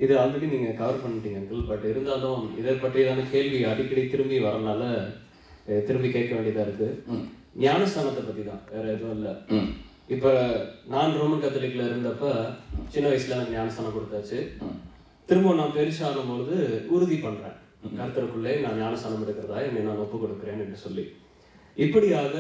இது ஆல்ரெடி நீங்கள் கவர் பண்ணிட்டீங்க அங்கிள். பட் இருந்தாலும் இதை பற்றியான கேள்வி அடிக்கடி திரும்பி வரனால திரும்பி கேட்க வேண்டியதாக இருக்குது. ஞானஸ்தானத்தை பற்றி தான், வேற எதுவும் இல்லை. இப்போ நான் ரோமன் கத்தோலிக்கில் இருந்தப்ப சின்ன வயசுல எனக்கு ஞானஸ்தானம் கொடுத்தாச்சு. திரும்ப நான் பெருசாகும் பொழுது உறுதி பண்ணுறேன், கர்த்தருக்குள்ளே நான் ஞானஸ்தானம் எடுக்கிறதா என்னை நான் ஒப்பு கொடுக்குறேன் என்று சொல்லி. இப்படியாக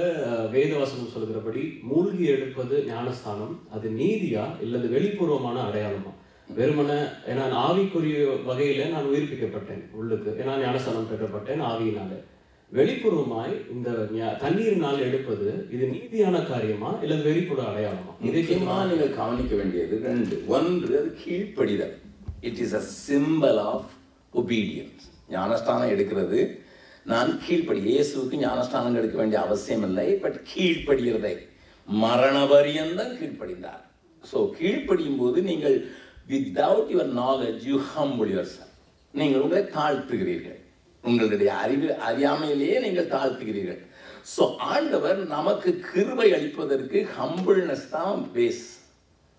வேதவசனம் சொல்கிறபடி மூழ்கி எடுப்பது ஞானஸ்தானம் அது நீதியா இல்லது வெளிப்பூர்வமான அடையாளமா? வெறுமன ஏன்னா ஆவிக்குரிய வகையில நான் உயிர்ப்பிக்கப்பட்டேன் உள்ளுக்கு, ஏன்னா ஞானஸ்தானம் பெற்றப்பட்டேன் ஆவியினால. வெளிப்பூர்வமாய் இந்த தண்ணீரினால் எடுப்பது இது நீதியான காரியமா இல்லது வெளிப்புற அடையாளமா? முக்கியமா நீங்கள் கவனிக்க வேண்டியது ரெண்டு. ஒன்று, அது கீழ்ப்படிதல். It is a symbol of obedience. ஞானஸ்தானம் எடுக்கிறது நான் கீழ்ப்படி. இயேசுவுக்கு ஞானஸ்தானம் எடுக்க வேண்டிய அவசியம் இல்லை, பட் கீழ்ப்படுகிறதை மரண பரியந்தம் கீழ்ப்படிந்தார். ஸோ கீழ்ப்படியும் போது நீங்கள் without your knowledge you humble yourself. நீங்கள் உங்களை தாழ்த்துகிறீர்கள், உங்களுடைய அறியாமையிலேயே நீங்கள் தாழ்த்துகிறீர்கள். ஸோ ஆண்டவர் நமக்கு கிருபை அளிப்பதற்கு ஹம்பிள்னஸ் தான் பேஸ்.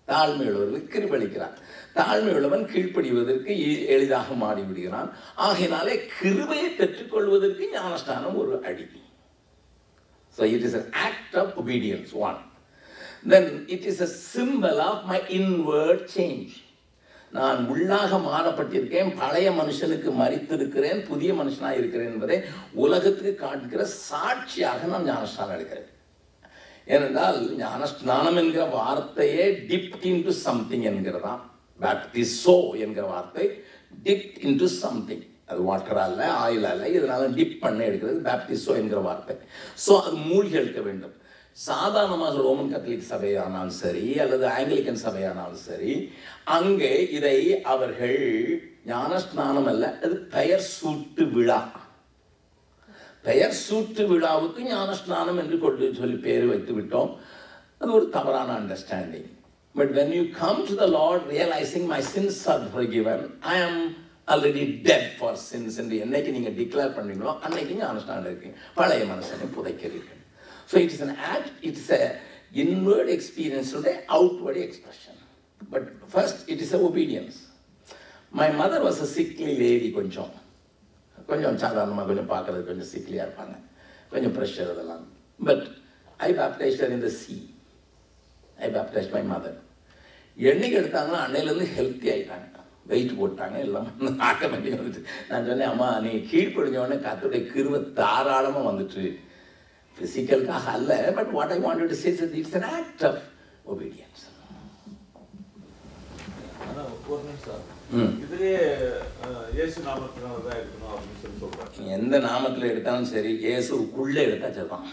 தாழ்மையுள்ளவர்களுக்கு கிருபை அளிக்கிறார். தாழ்மையுள்ளவன் கீழ்ப்படிவதற்கு எளிதாக மாறிவிடுகிறான். ஆகையினாலே கிருபையை பெற்றுக்கொள்வதற்கு ஞானஸ்தானம் ஒரு அடி. So it is an act of obedience, one. Then it is a symbol of my inward change. நான் உள்ளாக மாறப்பட்டிருக்கேன், பழைய மனுஷனுக்கு மரித்திருக்கிறேன், புதிய மனுஷனாக இருக்கிறேன் என்பதை உலகத்துக்கு காட்டுகிற சாட்சியாக நான் ஞானஸ்தானம் எடுக்கிறேன். ஏனென்றால் ஞானஸ்நானம் என்கிற வார்த்தையே டிப்ட் இன்டு சம்திங் என்கிறதா. பேப்டிசோ என்கிற வார்த்தை டிப்ட் இன்டு சம்திங். அது வாட்டர் அல்ல, ஆயில் அல்ல, இதனால டிப் பண்ண எடுக்கிறது பேப்டிசோ என்கிற வார்த்தை. ஸோ அது மூழ்கி எடுக்க வேண்டும். சாதாரணமாக ரோமன் கத்தோலிக் சபையானாலும் சரி அல்லது ஆங்கிலிக்கன் சபையானாலும் சரி, அங்கே இதை அவர்கள் ஞானஸ்நானம் அல்ல, அது பெயர் சூட்டு விழா. பெயர் சூட்டு விழாவுக்கு ஞானஸ்நானம் என்று சொல்லி பேர் வைத்து விட்டோம். அது ஒரு தவறான understanding. But when you come to the Lord realizing my sins are forgiven, I am already dead for sins என்று என்னைக்கு நீங்கள் டிக்ளேர் பண்ணுறீங்களோ அன்னைக்கு ஞானஸ்நானம் இருக்கீங்க, பழைய மனுஷனை புதைக்கிறீர்கள். So it is an act, it is a inward experience and an outward expression. But first it is a obedience. My mother was a sickly lady. கொஞ்சம் சாதாரணமாக கொஞ்சம் பார்க்குறது கொஞ்சம் சிக்லியாக இருப்பாங்க, கொஞ்சம் ப்ரெஷர் அதெல்லாம். But I baptised her in the sea. I baptised my mother. என்னைக்கு எடுத்தாங்கன்னா அன்னையிலேருந்து ஹெல்த்தி ஆகிட்டாங்க, வெயிட் போட்டாங்க, எல்லாம் ஆட்டோமேட்டிக்காக வந்துட்டு. நான் சொன்னேன், அம்மா நீ கீழ்ப்படிஞ்சோடனே கர்த்தருடைய கிருபை தாராளமாக வந்துட்டு, ஃபிசிக்கலுக்காக அல்ல. But what I wanted to say is it's an act of obedience. எந்த நாமத்தில் எடுத்தாலும் சரி, இயேசுக்குள்ளே எடுத்தா சரிதான்.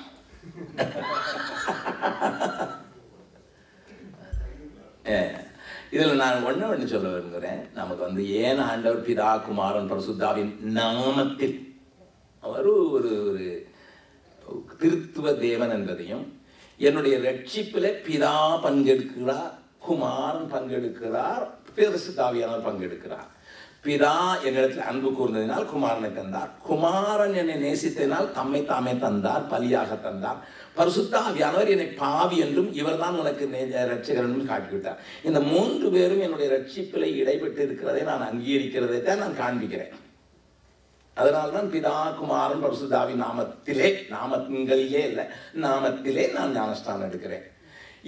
இதில் நான் ஒன்று சொல்ல விரும்புகிறேன். நமக்கு ஏன் ஆண்டவர் பிதா குமாரன் பரிசுத்தாவின் நாமத்தில் அவர் ஒரு திருத்துவ தேவன் என்பதையும், என்னுடைய ரட்சிப்பில் பிதா பங்கெடுக்கிறார், குமாரன் பங்கெடுக்கிறார், பரிசுத்தாவியானவர் பங்கெடுக்கிறார். பிதா என்னிடத்தில் அன்பு கூர்ந்ததினால் குமாரனை தந்தார், குமாரன் என்னை நேசித்ததினால் தம்மை தாமே தந்தார், பலியாக தந்தார், பரிசுத்தாவியானவர் என்னை பாவி என்றும் இவர்தான் உனக்கு ரட்சகர் என்றும் காட்டிவிட்டார். இந்த மூன்று பேரும் என்னுடைய ரட்சிப்பில் இடைப்பட்டு இருக்கிறதை நான் அங்கீகரிக்கிறதை தான் நான் காண்பிக்கிறேன். அதனால்தான் பிதா குமாரன் பரிசுத்தாவின் நாமத்திலே, நாமங்களிலே இல்லை, நாமத்திலே நான் ஞானஸ்தானம் எடுக்கிறேன்.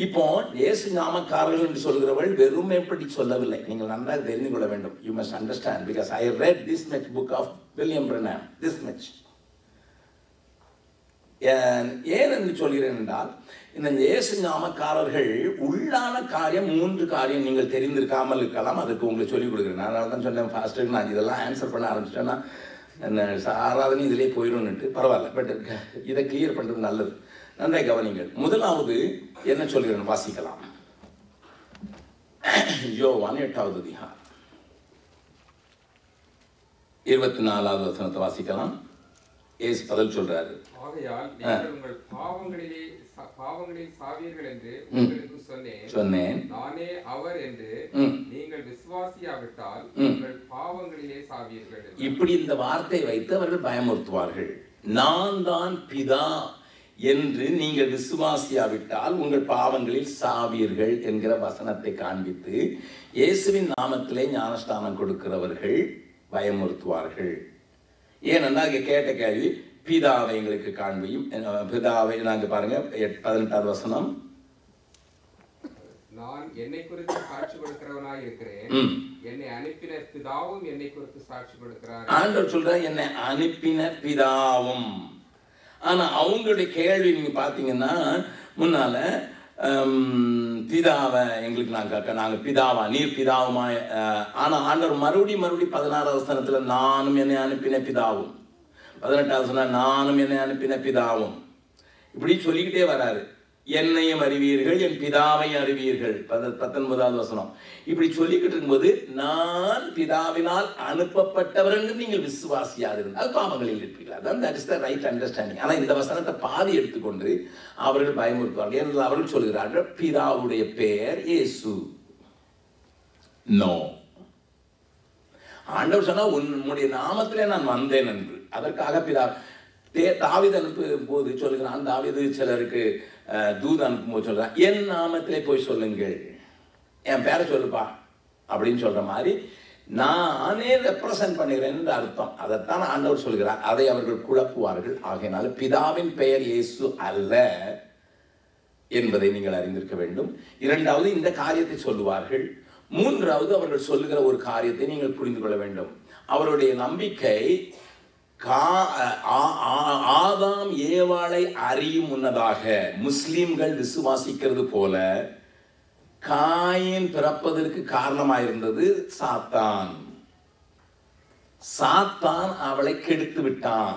இப்போ இயேசு நாமக்காரர்கள் என்று சொல்கிறவர்கள் வெறும் எப்படி சொல்லவில்லை, நீங்கள் நன்றாக தெரிந்து கொள்ள வேண்டும். You must understand, because I read this much book of William Branham, this much. ஏன் என்று சொல்கிறேன் என்றால், இந்த இயேசு நாமக்காரர்கள் உள்ளான காரியம், மூன்று காரியம் நீங்கள் தெரிந்திருக்காமல் இருக்கலாம், அதுக்கு உங்களுக்கு சொல்லிக் கொடுக்குறேன். அதனால தான் சொன்னேன் ஃபாஸ்ட்டுக்கு நான் இதெல்லாம் ஆன்சர் பண்ண ஆரம்பிச்சிட்டேன்னா ஆராதனை இதிலே போயிடும்னுட்டு. பரவாயில்ல, பட் இதை கிளியர் பண்ணுறது நல்லது. நன்றாக கவனிங்கள். முதலாவது என்ன சொல்கிறேன் வாசிக்கலாம். யோவான் 8வது அதிகாரம் 24வது வசனத்தை வாசிக்கலாம். இயேசு பதில் சொல்றாரு, ஆகையால் நீங்கள் உங்கள் பாவங்களில் சாவீர்கள் என்று உங்களுக்கு சொன்னேன். நானே அவர் என்று நீங்கள் விசுவாசியாவிட்டால் உங்கள் பாவங்களிலே சாவீர்கள். இப்படி இந்த வார்த்தை வைத்து அவர்கள் பயமுறுத்துவார்கள். நான் தான் பிதா, என்று நீங்கள் விசுவாசியாவிட்டால் உங்கள் பாவங்களில் சாவீர்கள் என்கிற வசனத்தை காண்பித்து இயேசுவின் நாமத்திலே ஞானஸ்தானம் கொடுக்கிறவர்கள் பயமுறுத்துவார்கள். ஏனென்றால் இங்கே கேட்ட கேள்வி, பிதாவை எங்களுக்கு காண்பியும். பிதாவை நாங்கள் பாருங்க 18வது வசனம், நான் என்னை குறித்து சாட்சி கொடுக்கிறவனாய் இருக்கிறேன், என்னை அனுப்பின பிதாவும் என்னை குறித்து சாட்சி கொடுக்கிறார். ஆண்டவர் சொல்ற என்னை அனுப்பின பிதாவும். ஆனா அவங்களுடைய கேள்வி நீங்க பாத்தீங்கன்னா முன்னால பிதாவை எங்களுக்கு நாங்க பிதாவா, நீர் பிதாவுமா? ஆனா ஆண்டவர் மறுபடியும் 16வது வசனத்துல நானும் என்னை அனுப்பின பிதாவும், 18வது வசனம் நானும் என்னை அனுப்பின பிதாவும், இப்படி சொல்லிக்கிட்டே வராரு. என்னையும் அறிவீர்கள், என் பிதாவை அறிவீர்கள், 19வது வசனம். இப்படி சொல்லிக்கிட்டு இருக்கும்போது நான் பிதாவினால் அனுப்பப்பட்டவர் என்று நீங்கள் விசுவாசியாது இருந்தால் பாவங்களில் இருப்பீர்கள். அதான் that is the right understanding. ஆனால் இந்த வசனத்தை பாதி எடுத்துக்கொண்டு அவர்கள் பயமுறுத்துவார்கள். ஏனென்றால் அவர்கள் சொல்கிறார்கள் பிதாவுடைய பெயர் இயேசு. நோ, ஆண்டவர் சொன்னா உன்னுடைய நாமத்திலே நான் வந்தேன் என்று. அதற்காக பிதா தாவீது அனுப்பும் போது சொல்லுகிறான், தாவீது சிலருக்கு தூது அனுப்பும்போது சொல்றான், என் நாமத்திலே போய் சொல்லுங்கள், என் பேரை சொல்லுப்பா அப்படின்னு சொல்ற மாதிரி நானே ரெப்ரசன்ட் பண்ணுகிறேன் என்று அர்த்தம். அதைத்தான் ஆண்டவர் சொல்கிறார். அதை அவர்கள் குழப்புவார்கள். ஆகையினால பிதாவின் பெயர் இயேசு அல்ல என்பதை நீங்கள் அறிந்திருக்க வேண்டும். இரண்டாவது, இந்த காரியத்தை சொல்லுவார்கள். மூன்றாவது, அவர்கள் சொல்லுகிற ஒரு காரியத்தை நீங்கள் புரிந்து கொள்ள வேண்டும். அவருடைய நம்பிக்கை ஆதாம் ஏவாளை அறியும் முன்னதாக முஸ்லிம்கள் விசுவாசிக்கிறது போல காயின் பிறப்பதற்கு காரணமாயிருந்தது சாத்தான். சாத்தான் அவளை கெடுத்து விட்டான்.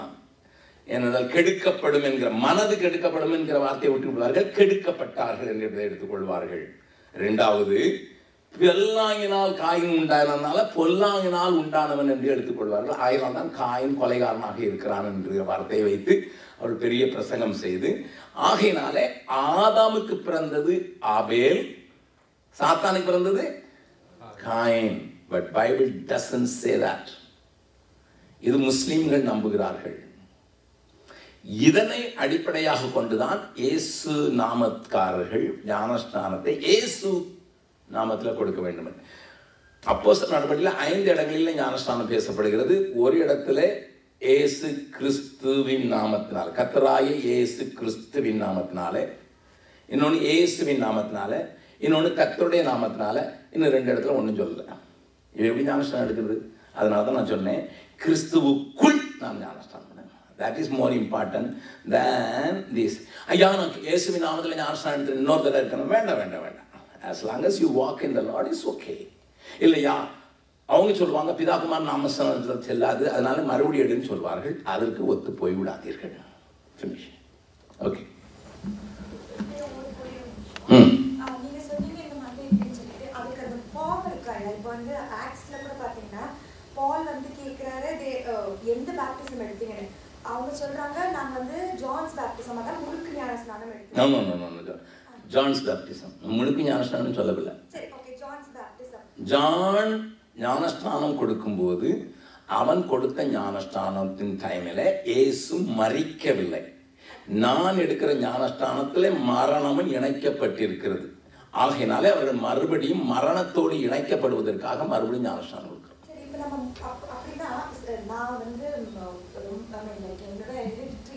ஏனென்றால் கெடுக்கப்படும் என்கிற மனது கெடுக்கப்படும் என்கிற வார்த்தையை விட்டு விடுவார்கள், கெடுக்கப்பட்டார்கள் என்று எடுத்துக்கொள்வார்கள். இரண்டாவது, பொல்லாங்கினால் காயின் உண்டானதுனால பொல்லாங்கினால் உண்டானவன் என்று எடுத்துக்கொள்வார்கள். ஆயிரம் தான் காயின் கொலைகாரனாக இருக்கிறான் என்ற வார்த்தையை வைத்து அவர்கள் பெரிய பிரசங்கம் செய்து, ஆகையினாலே ஆதாமுக்கு பிறந்தது ஆபேல், சாத்தானுக்கு பிறந்தது coin. But Bible doesn't say that. இது முஸ்லிம்கள் நம்புகிறார்கள். இதனை அடிப்படையாக கொண்டுதான் இயேசு நாமக்காரர்கள் ஞானஸ்நானத்தை இயேசு நாமத்தில் கொடுக்க வேண்டும். அப்போஸ்தலர் நடவடிக்கையில் 5 இடங்களில் ஞானஸ்நானம் பேசப்படுகிறது. ஒரு இடத்துல இயேசு கிறிஸ்துவின் நாமத்தினால, கர்த்தராகிய இயேசு கிறிஸ்துவின் நாமத்தினால, இன்னொன்று இயேசுவின் நாமத்தினால, இன்னொன்று கர்த்தருடைய நாமத்தினால, இன்னும் 2 இடத்துல ஒன்றும் சொல்லலை. இது எப்படி ஞானஸ்நானம் எடுக்கிறது? அதனால தான் நான் சொன்னேன், கிறிஸ்துவுக்குள் நான் ஞானஸ்நானம் பண்ணேன். That is more important than this. ஐயா நான் இயேசுவின் நாமத்தில் ஞானஸ்நானம் எடுத்து இன்னொரு தடவை இருக்கணும், வேண்டாம் வேண்டாம் வேண்டாம். As long as you walk in the Lord is okay. இல்லையா, அவங்க சொல்லுவாங்க பிதாகுமார் நாமஸ்நானம் செல்லாது, அதனால மறுபடியும் எடுன்னு சொல்வார்கள். அதற்கு ஒத்து போய் விடாதீர்கள். Finish. Okay. நீங்க சொன்னீங்க இந்த மாதிரி இப்படின்னு சொல்லிட்டு அதுக்கு அந்த ஃபார்ம் இருக்காங்க. இப்போ வந்து ஆக்ஸ்ல கூட பாத்தீங்கன்னா பால் வந்து கேட்கிறாரு எந்த பேப்டிசம் எடுத்தீங்கன்னு. அவங்க சொல்றாங்க நாங்க வந்து ஜான்ஸ் பேப்டிசம், அதான் முழுக்கு ஞானஸ்நானம் எடுத்தோம். ஜான்ஸ் பேப்டிசம் முழுக்கு ஞானஸ்நானம் சொல்லவில்லை. சரி, ஓகே, ஜான்ஸ் பேப்டிசம். ஜான் ஞானஸ்நானம் கொடுக்கும்போது அவன் கொடுத்த ஞானஸ்நானத்தின் டைமில் இயேசு மரிக்கவில்லை. நான் எடுக்கிற ஞானஸ்நானத்தில் மரணமும் இணைக்கப்பட்டிருக்கிறது. ஆகையினாலே அவர்கள் மறுபடியும் மரணத்தோடு இணைக்கப்படுவதற்காக மறுபடியும் ஞானஸ்நானம் கொடுக்கிறோம். சரி, இப்போ நம்ம அப்படின்னா நான் வந்து என்னோட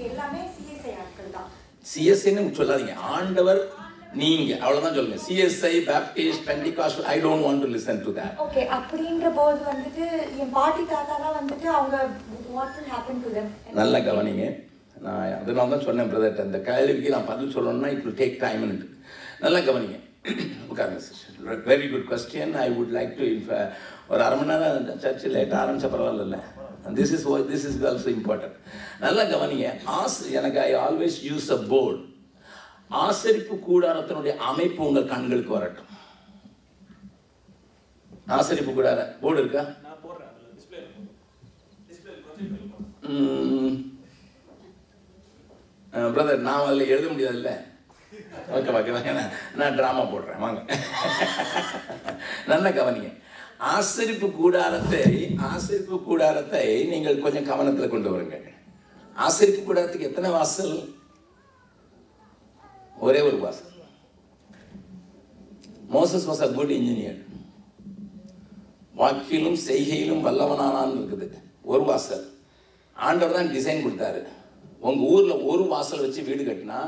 எல்லாமே சிஎஸ்ஐ ஆட்கள் தான். சிஎஸ்ஐன்னு சொல்லாதீங்க, ஆண்டவர் நீங்க அவ்வளவுதான் சொல்லுங்க. CSI, Baptist, Pentecost, I don't want to listen to that. Okay, அப்படின்ற போது வந்துட்டு என் பாட்டி தாத்தாலாம் வந்துட்டு அவங்க what will happen to them. நல்லா கவனிங்க. நான் அதனால தான் சொன்னேன் பிரதர், அந்த கேள்விக்கு நான் பதில் சொல்லணும்னா இட் வில் டேக் டைம். நல்லா கவனிங்க. உட்காருங்க sister. Very good question. I would like to ஒரு 1/2 மணி நேரம் சர்ச்சு லேட்டாக ஆரம்பிச்ச பரவாயில்ல. This is also important. நல்லா கவனிங்க. எனக்கு I always use a board. ஆசரிப்பு கூடாரத்தினுடைய அமைப்பு உங்கள் கண்களுக்கு வரட்டும். ஆசரிப்பு கூடார போர்டு இருக்கா? பிரதர், நான் அதில் எழுத முடியாதுல்ல. ஓகே ஓகே, நான் ட்ராமா போடுறேன் வாங்க. நல்லா கவனிங்க. ஆசரிப்பு கூடாரத்தை நீங்கள் கொஞ்சம் கவனத்தில் கொண்டு வருங்க. ஆசரிப்பு கூடாரத்துக்கு எத்தனை வாசல்? ஒரே ஒரு வாசல். Moses was a good engineer. வாக்கிலும் செய்கையிலும் வல்லவனானான்னு இருக்குது. ஒரு வாசல். ஆண்டவர் தான் டிசைன் கொடுத்தாரு. உங்க ஊர்ல ஒரு வாசல் வச்சு வீடு கட்டினா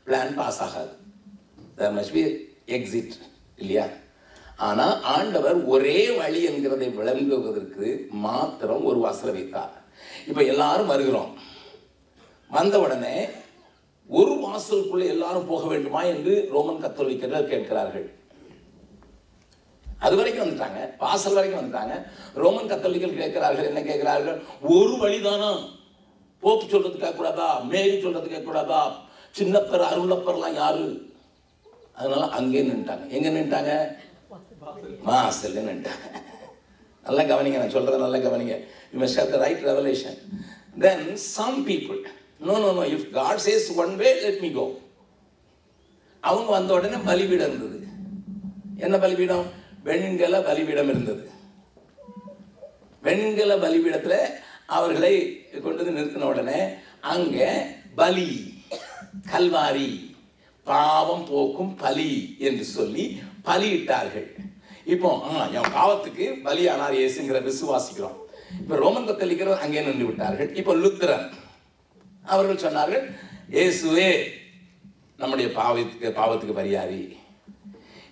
பிளான் பாஸ் ஆகாது. there must be exit இல்லையா? ஆனா ஆண்டவர் ஒரே வழி என்கிறதை விளங்குவதற்கு மாத்திரம் ஒரு வாசலை வைத்தார். இப்ப எல்லாரும் வருகிறோம். வந்த உடனே ஒரு வாசலுக்குள்ள எல்லாரும் போக வேண்டுமா என்று ரோமன் கத்தோலிக்கர்கள் கேட்கிறார்கள். அது வரைக்கும் வந்துட்டாங்க, வாசல் வரைக்கும் வந்துட்டாங்க. ரோமன் கத்தோலிக்கர்கள் கேட்கிறார்கள், என்ன கேட்கிறார்கள்? ஒரு வழிதானா? போப்பு சொல்றது கேட்கக்கூடாதா? மேரி சொல்றது கேட்கக்கூடாதா? சின்னப்பர் அருளப்பர்லாம் யாரு? அதனால அங்கே நின்ட்டாங்க. எங்க நின்ட்டாங்க? வாசல்ல நின்ட்டாங்க. நல்லா கவனிங்க, நான் சொல்றதை நல்லா கவனிங்க. You must have the right revelation. Then some people, no, if God says one way, let me go. அவங்க வந்த உடனே பலிபீடம் இருந்தது. என்ன பலிபீடம்? வெண்கல பலிபீடம் இருந்தது. வெண்கல பலிபீடத்துல அவர்களை கொண்டு நிறுத்தின உடனே அங்க பலி, கல்வாரி, பாவம் போக்கும் பலி என்று சொல்லி பலியிட்டார்கள். இப்போ என் பாவத்துக்கு பலியானார் இயேசுங்கிற விசுவாசிக்கிறோம். இப்ப ரோமன் கத்தோலிக்கர் அங்கே நின்று விட்டார்கள். இப்போ லுத்தரன் அவர்கள் சொன்னார்கள், இயேசுவே நம்முடைய பாவத்துக்கு பரிகாரி.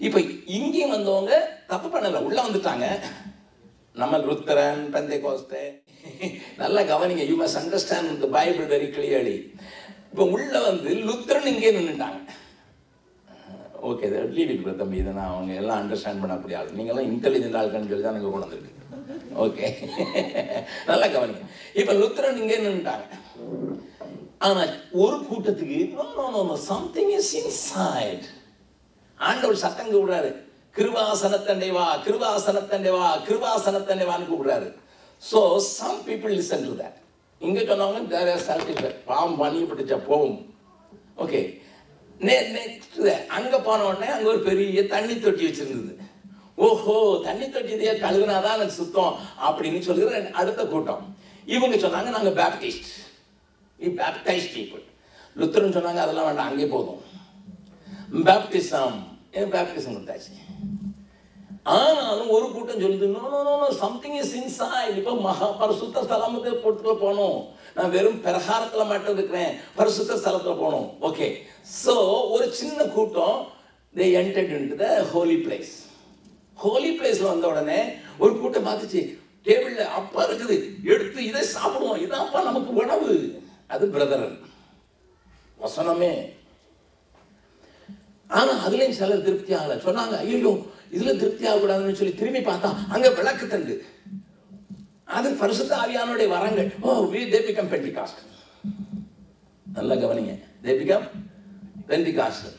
இப்ப இங்கேயும் வந்தவங்க தப்பு பண்ணல, உள்ள வந்துட்டாங்க. நம்ம லுத்தரன், பெந்தேகோஸ்தே, நல்லா கவனிங்க. You must understand the Bible very clearly. இப்போ உள்ள வந்து லுத்தரன் இங்கே நின்றுட்டாங்க. ஓகே, லீவ் இட் தம்பி, இதை நான் அவங்க எல்லாம் அண்டர்ஸ்டாண்ட் பண்ணக்கூடிய ஆள். நீங்கள்லாம் இன்டெலிஜென்ட் ஆளுக்குன்னு சொல்லி தான் நீங்கள் கொண்டு வந்துருக்கு. ஓகே, நல்லா கவனிங்க. இப்போ லுத்தரன் இங்கே நின்றுட்டாங்க. ஆனால் ஒரு கூட்டத்துக்கு சம்திங் இஸ் இன்சைட். ஆண்டவர் சத்தங்க விடுறாரு, கிருபாசனத்தண்டை வா, கிருபாசனத்தண்டை வா, கிருபாசனத்தண்டை வான்னு கூப்பிடுறாரு. So some people listen to that. இங்கே சொன்னவங்க பாவம் பண்ணிப்பட்டுச்சா போகும். ஓகே, அங்க போன உடனே அங்க ஒரு பெரிய தண்ணி தொட்டி வச்சிருந்தது. ஓஹோ, தண்ணி தொட்டி இதையே கழுகுனாதான் எனக்கு சுத்தம் அப்படின்னு சொல்லுகிற அடுத்த கூட்டம். இவங்க சொன்னாங்க, நாங்க பேப்டிஸ்ட், பேப்டைஸ்ட் பீப்புள். லுத்தரன் சொன்னாங்க, அதெல்லாம் வேண்டாம், அங்கே போதும். பேப்டிசம் கொடுத்தாச்சு. ஆனாலும் ஒரு கூட்டம் சொல்லுது, நோ சம்திங் இஸ் இன்சைட். இப்போ பரிசுத்த ஸ்தலத்தை போட்டுக்குள்ள போகணும். நான் வெறும் பிரகாரத்தில் மட்டும் இருக்கிறேன், பரிசுத்த ஸ்தலத்தில் போகணும். ஓகே, ஸோ ஒரு சின்ன கூட்டம் they entered into the holy place. Holi பிளேஸ்ல வந்த உடனே ஒரு கூட்டம் பார்த்துச்சு, டேபிள்ல அப்பா இருக்குது, எடுத்து இதை சாப்பிடுவோம், இதான் அப்பா நமக்கு உணவு. அது பிரதரன் வசனமே. ஆனா அதுலயும் சிலர் திருப்தி ஆகல. சொன்னாங்க, ஐயோ இதுல திருப்தி ஆகக்கூடாதுன்னு சொல்லி திரும்பி பார்த்தா அங்க விளக்கு தண்டு, அது பரிசுத்த ஆவியானுடைய வரங்கள். they become Pentecostal. நல்லா கவனிங்க, they become Pentecostal.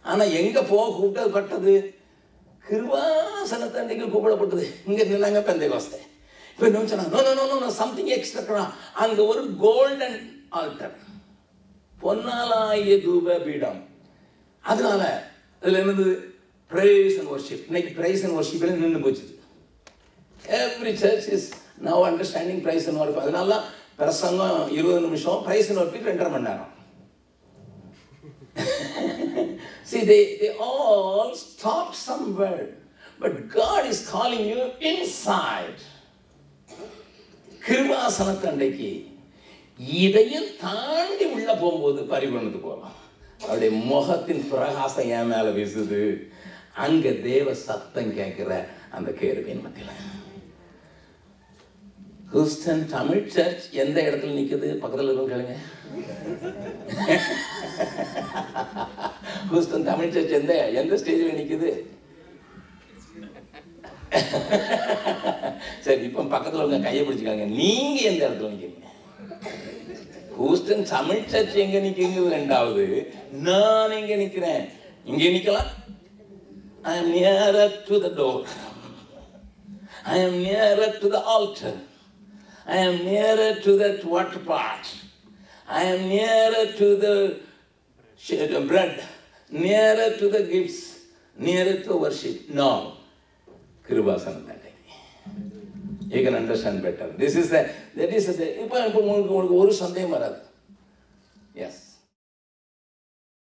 ஆனா எங்க போக கூப்பிடப்பட்டது? கிருபாசனத்தண்டைக்கு கூப்பிடப்பட்டது. இங்க நின்னாங்க பெந்தேகோஸ்தே. இப்ப என்ன சொன்னாங்க, நோ சம்திங் எக்ஸ்ட்ரா. அங்க ஒரு கோல்டன் ஆல்டர், பொன்னாலாய தூப பீடம். அதனால அதுல என்னது? praise and worship. இன்னைக்கு praise and worship நின்று போச்சு. every church is now understanding praise and worship. அதனால பிரசங்கம் 20 நிமிஷம், praise and worship 2.5 மணி நேரம். See, they all stopped somewhere, but God is calling you inside. கிருபாசனத்தண்டைக்கு இதையும் தாண்டி உள்ள போகும்போது பரிபூரணத்துக்கு போகலாம். அவருடைய முகத்தின் பிரகாசம் என் மேல வீசுது. அங்க தேவ சத்தம் கேட்கிற அந்த கேருவின் மத்தியில. ஹூஸ்டன் தமிழ் சர்ச் எந்த இடத்துல நிக்குது? பக்கத்துல இருக்கும் கேளுங்க. ஹூஸ்டன் தமிழ் சர்ச் எந்த ஸ்டேஜ்ல நிக்குது? சரி, இப்ப பக்கத்துல உங்க கையை பிடிச்சுக்காங்க. நீங்க எந்த இடத்துல நிக்கிறீங்க? ஹூஸ்டன் தமிழ் சர்ச் எங்க நிக்குது? ரெண்டாவது நான் எங்க நிக்கிறேன்? இங்கே நிக்கலாம். I am nearer to the door. I am nearer to the altar. I am nearer to that water pot. I am nearer to the bread, nearer to the gifts, nearer to worship. No. Kirubasana. You can understand better. That is the. இப்போ உங்களுக்கு ஒரு சந்தேகம் வராது. Yes.